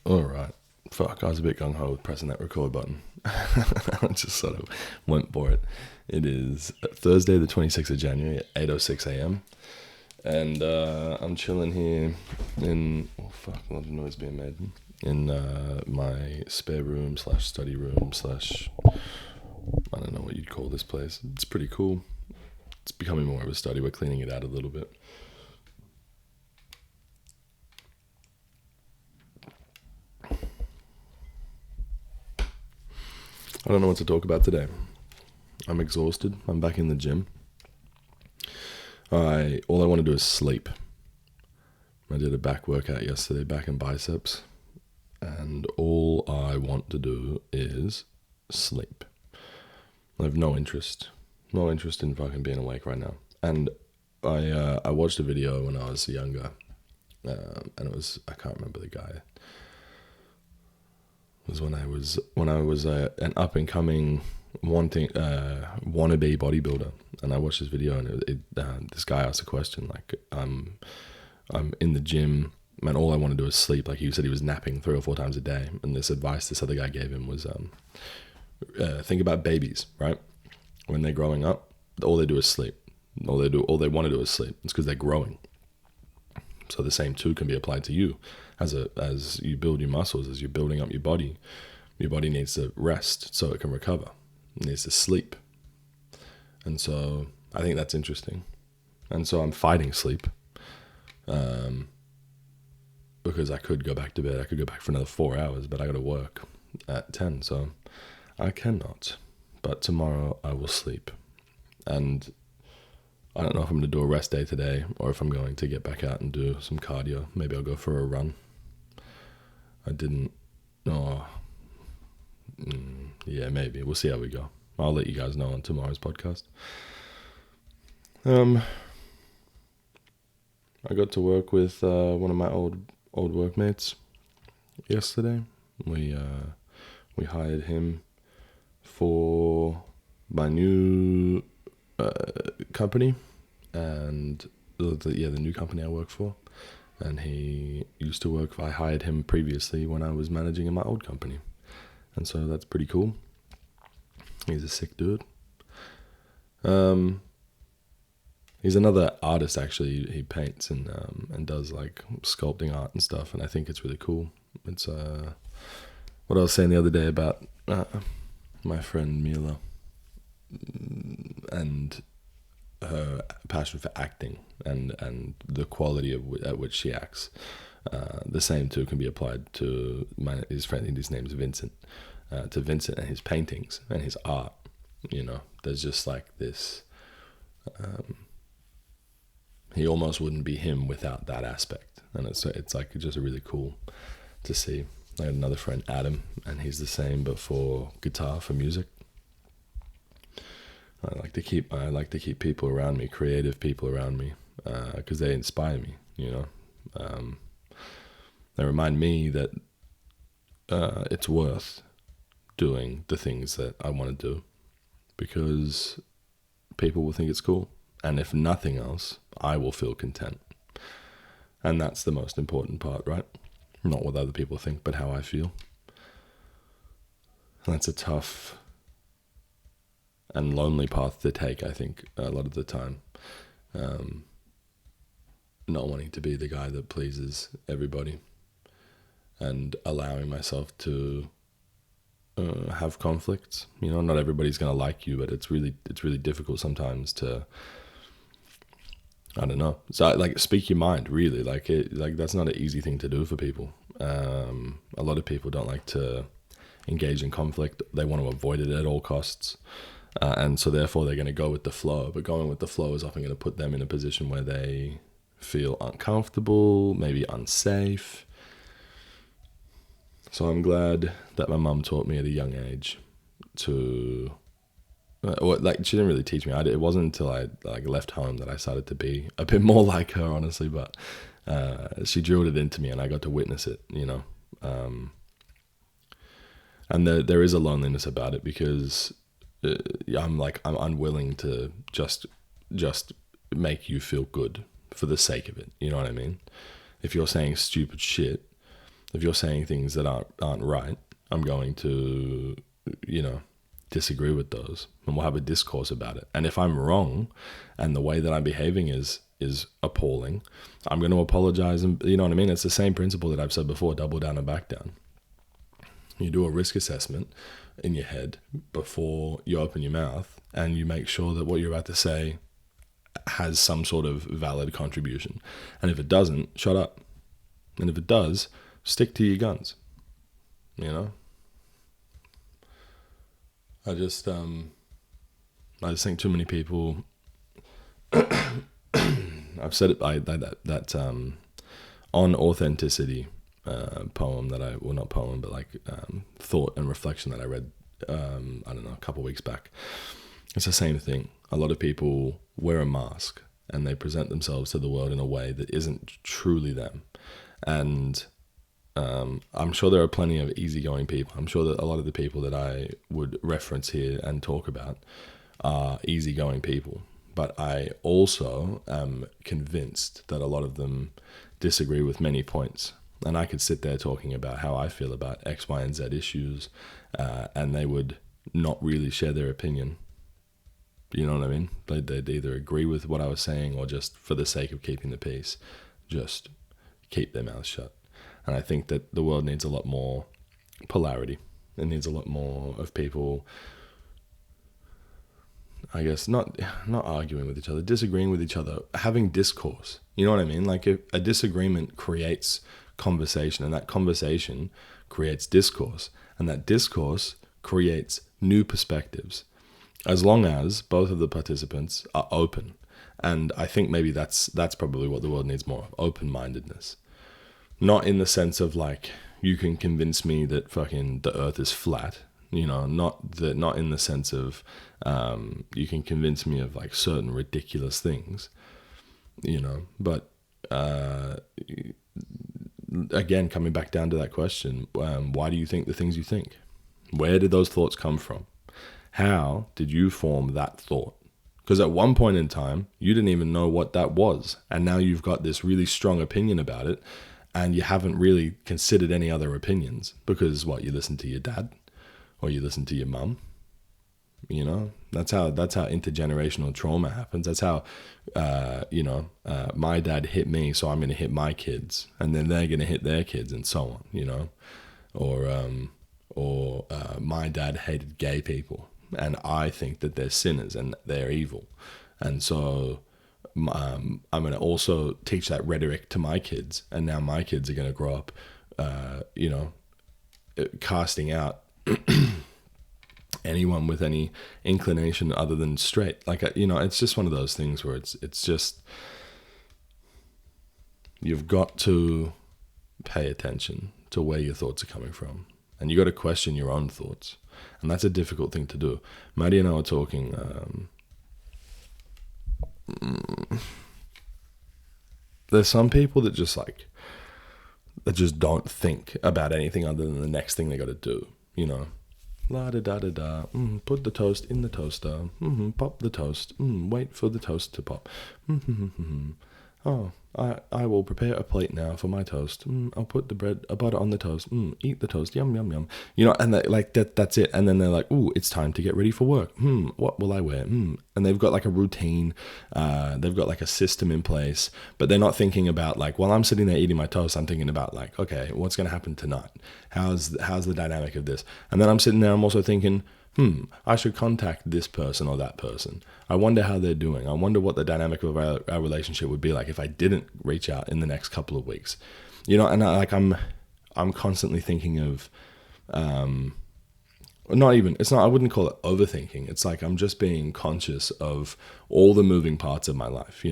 All right. Fuck, I was a bit gung-ho with pressing that record button. I just sort of went for it. It is Thursday the 26th of January at 8:06 a.m. And I'm chilling here in... Oh, fuck, a lot of noise being made. In my spare room / study room / I don't know what you'd call this place. It's pretty cool. It's becoming more of a study. We're cleaning it out a little bit. I don't know what to talk about today. I'm exhausted. I'm back in the gym. All I want to do is sleep. I did a back workout yesterday, back and biceps, and all I want to do is sleep. I have no interest in fucking being awake right now. And I watched a video when I was younger, and it was, I can't remember the guy. It was when I was an up and coming wannabe bodybuilder, and I watched this video, and this guy asked a question like, I'm in the gym, man, all I want to do is sleep. Like, he said he was napping 3 or 4 times a day, and this advice this other guy gave him was think about babies, right? When they're growing up, all they do is sleep. All they want to do is sleep. It's because they're growing. So the same too can be applied to you. As you build your muscles, as you're building up your body needs to rest so it can recover. It needs to sleep. And so I think that's interesting. And so I'm fighting sleep. Because I could go back to bed. I could go back for another 4 hours, but I got to work at 10, so I cannot. But tomorrow I will sleep. And I don't know if I'm going to do a rest day today or if I'm going to get back out and do some cardio. Maybe I'll go for a run. Yeah, maybe. We'll see how we go. I'll let you guys know on tomorrow's podcast. I got to work with one of my old workmates yesterday. We hired him for my new company, and the new company I work for. And he used to work. I hired him previously when I was managing in my old company, and so that's pretty cool. He's a sick dude. He's another artist, actually. He paints and does like sculpting art and stuff, and I think it's really cool. It's what I was saying the other day about my friend Mila and her passion for acting and the quality at which she acts. The same too can be applied to his friend. His name's Vincent. To Vincent and his paintings and his art. You know, there's just like this. He almost wouldn't be him without that aspect, and it's like just really cool to see. I had another friend, Adam, and he's the same, but for guitar, for music. I like to keep people around me, creative people around me, because they inspire me. You know, they remind me that it's worth doing the things that I want to do, because people will think it's cool, and if nothing else, I will feel content, and that's the most important part, right? Not what other people think, but how I feel. And that's a tough and lonely path to take, I think, a lot of the time. Not wanting to be the guy that pleases everybody, and allowing myself to have conflicts. You know, not everybody's gonna like you, but it's really difficult sometimes to, I don't know. So like, speak your mind, really. Like that's not an easy thing to do for people. A lot of people don't like to engage in conflict. They want to avoid it at all costs. And so therefore they're going to go with the flow. But going with the flow is often going to put them in a position where they feel uncomfortable, maybe unsafe. So I'm glad that my mum taught me at a young age to... she didn't really teach me. It wasn't until I left home that I started to be a bit more like her, honestly. But she drilled it into me, and I got to witness it, you know. And there is a loneliness about it, because I'm unwilling to just make you feel good for the sake of it. You know what I mean? If you're saying stupid shit, If you're saying things that aren't right, I'm going to, disagree with those, and we'll have a discourse about it. And if I'm wrong and the way that I'm behaving is appalling, I'm going to apologize. And you know what I mean? It's the same principle that I've said before, double down and back down. You do a risk assessment in your head before you open your mouth, and you make sure that what you're about to say has some sort of valid contribution. And if it doesn't, shut up. And if it does, stick to your guns. I just think too many people. I've said it by that on authenticity poem that not poem, but thought and reflection that I read. A couple of weeks back. It's the same thing. A lot of people wear a mask and they present themselves to the world in a way that isn't truly them. And I'm sure there are plenty of easygoing people. I'm sure that a lot of the people that I would reference here and talk about are easygoing people. But I also am convinced that a lot of them disagree with many points. And I could sit there talking about how I feel about X, Y, and Z issues, and they would not really share their opinion. You know what I mean? They'd either agree with what I was saying, or just for the sake of keeping the peace, just keep their mouths shut. And I think that the world needs a lot more polarity. It needs a lot more of people, I guess, not arguing with each other, disagreeing with each other, having discourse. You know what I mean? Like, if a disagreement creates conversation, and that conversation creates discourse, and that discourse creates new perspectives, as long as both of the participants are open. And I think maybe that's probably what the world needs more of, open-mindedness. Not in the sense of like, you can convince me that fucking the earth is flat, not in the sense of you can convince me of like certain ridiculous things, but again, coming back down to that question, why do you think the things you think? Where did those thoughts come from? How did you form that thought? Because at one point in time, you didn't even know what that was. And now you've got this really strong opinion about it, and you haven't really considered any other opinions. Because you listen to your dad, or you listen to your mum. That's how intergenerational trauma happens. That's how, my dad hit me, so I'm going to hit my kids, and then they're going to hit their kids, and so on, or my dad hated gay people, and I think that they're sinners and they're evil. And so I'm going to also teach that rhetoric to my kids, and now my kids are going to grow up, casting out anyone with any inclination other than straight. It's just one of those things where it's just, you've got to pay attention to where your thoughts are coming from, and you got to question your own thoughts, and that's a difficult thing to do. Maddie and I were talking. There's some people that just don't think about anything other than the next thing they got to do. La da da da da. Put the toast in the toaster. Pop the toast. Wait for the toast to pop. Oh, I will prepare a plate now for my toast. I'll put the butter on the toast. Eat the toast. Yum yum yum. And that's it. And then they're like, ooh, it's time to get ready for work. What will I wear? And they've got like a routine. They've got like a system in place, but they're not thinking about like, while I'm sitting there eating my toast, I'm thinking about like, okay, what's going to happen tonight? How's the dynamic of this? And then I'm sitting there, I'm also thinking, I should contact this person or that person. I wonder how they're doing. I wonder what the dynamic of our relationship would be like if I didn't reach out in the next couple of weeks. And I'm constantly thinking of, I wouldn't call it overthinking. It's like I'm just being conscious of all the moving parts of my life,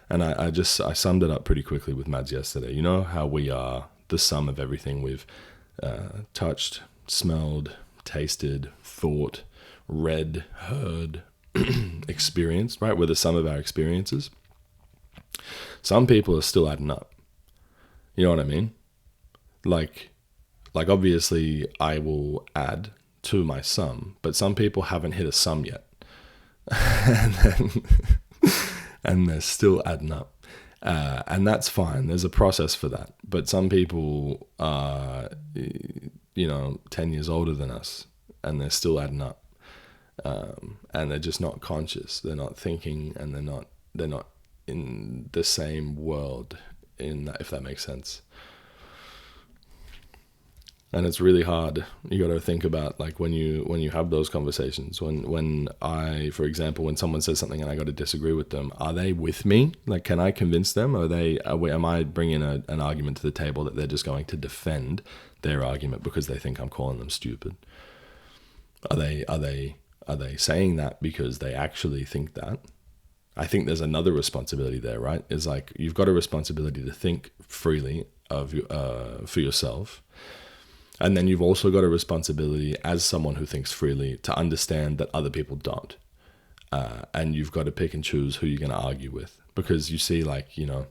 And I summed it up pretty quickly with Mads yesterday. How we are the sum of everything we've touched, smelled, tasted, thought, read, heard, experienced, right? We're the sum of our experiences. Some people are still adding up. You know what I mean? Like obviously I will add to my sum, but some people haven't hit a sum yet. And they're still adding up. And that's fine. There's a process for that. But some people are, 10 years older than us, and they're still adding up. And they're just not conscious. They're not thinking, and they're not in the same world, in that, if that makes sense. And it's really hard. You got to think about, like, when you have those conversations. When I, for example, when someone says something and I got to disagree with them, are they with me? Like, can I convince them? Am I bringing an argument to the table that they're just going to defend their argument because they think I'm calling them stupid? Are they saying that because they actually think that? I think there's another responsibility there, right? It's like, you've got a responsibility to think freely for yourself. And then you've also got a responsibility as someone who thinks freely to understand that other people don't. And you've got to pick and choose who you're going to argue with. Because you see, like, you'll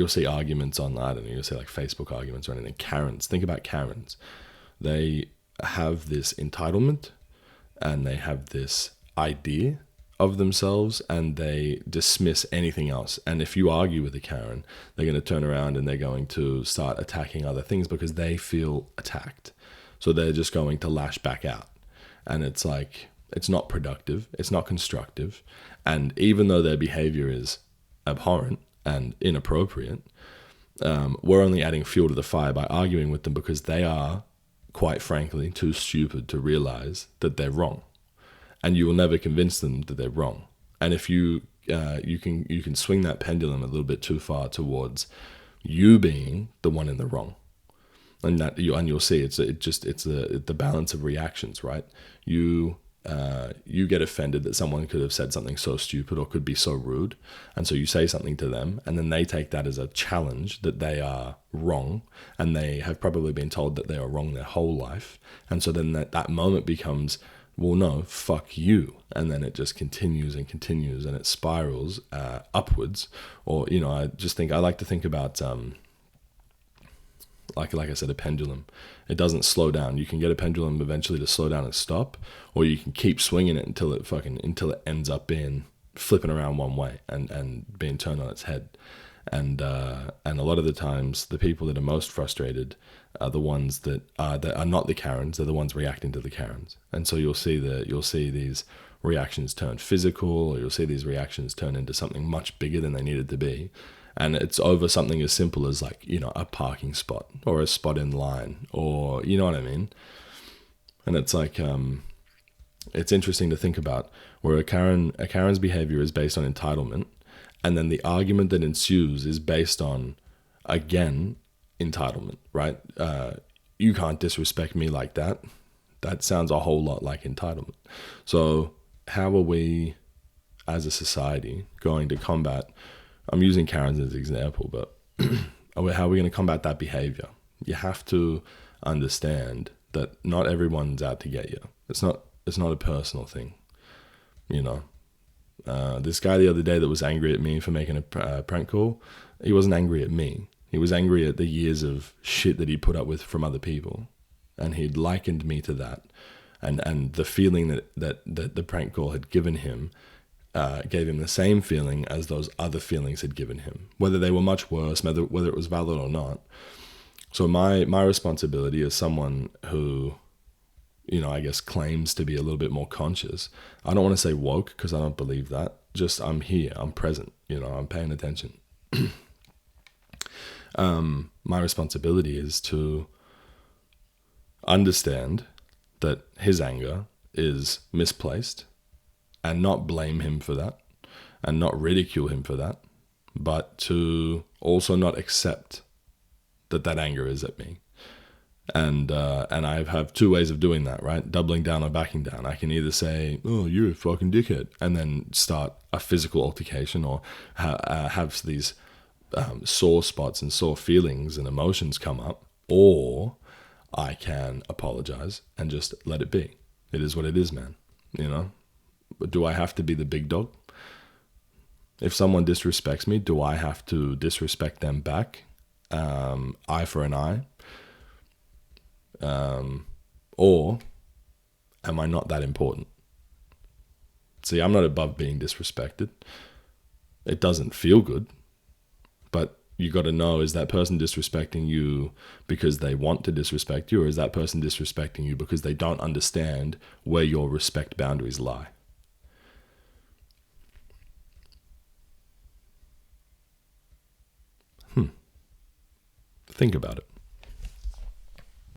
see arguments on, I don't know, you'll see like Facebook arguments or anything. Karens, think about Karens. They have this entitlement and they have this idea of themselves, and they dismiss anything else. And if you argue with a Karen, they're going to turn around and they're going to start attacking other things because they feel attacked. So they're just going to lash back out. And it's like, it's not productive, it's not constructive. And even though their behavior is abhorrent and inappropriate, we're only adding fuel to the fire by arguing with them, because they are, quite frankly, too stupid to realize that they're wrong. And you will never convince them that they're wrong. And if you can swing that pendulum a little bit too far towards you being the one in the wrong, and you'll see it's the balance of reactions, right? You get offended that someone could have said something so stupid or could be so rude, and so you say something to them, and then they take that as a challenge that they are wrong, and they have probably been told that they are wrong their whole life, and so then that moment becomes, well, no, fuck you. And then it just continues and continues, and it spirals upwards. Or, I like to think about, like I said, a pendulum. It doesn't slow down. You can get a pendulum eventually to slow down and stop, or you can keep swinging it until it ends up being flipping around one way and being turned on its head. And a lot of the times, the people that are most frustrated are the ones that are not the Karens. They're the ones reacting to the Karens. And so you'll see these reactions turn physical, or you'll see these reactions turn into something much bigger than they needed to be. And it's over something as simple as, like, a parking spot or a spot in line, or, you know what I mean? And it's like, it's interesting to think about where a Karen's behavior is based on entitlement. And then the argument that ensues is based on, again, entitlement, right? You can't disrespect me like that. That sounds a whole lot like entitlement. So how are we, as a society, going to combat, I'm using Karens as an example, but how are we going to combat that behavior? You have to understand that not everyone's out to get you. It's not a personal thing, This guy the other day that was angry at me for making a prank call, he wasn't angry at me. He was angry at the years of shit that he put up with from other people. And he'd likened me to that. And the feeling that the prank call had given him gave him the same feeling as those other feelings had given him. Whether they were much worse, whether it was valid or not. So my responsibility as someone who, I guess, claims to be a little bit more conscious. I don't want to say woke, because I don't believe that. Just, I'm here, I'm present, I'm paying attention. My responsibility is to understand that his anger is misplaced, and not blame him for that, and not ridicule him for that, but to also not accept that anger is at me. And I have two ways of doing that, right? Doubling down or backing down. I can either say, oh, you're a fucking dickhead, and then start a physical altercation, or have these sore spots and sore feelings and emotions come up, or I can apologize and just let it be. It is what it is, man. But do I have to be the big dog? If someone disrespects me, do I have to disrespect them back? Eye for an eye? Or am I not that important? See, I'm not above being disrespected. It doesn't feel good, but you got to know, is that person disrespecting you because they want to disrespect you, or is that person disrespecting you because they don't understand where your respect boundaries lie? Think about it.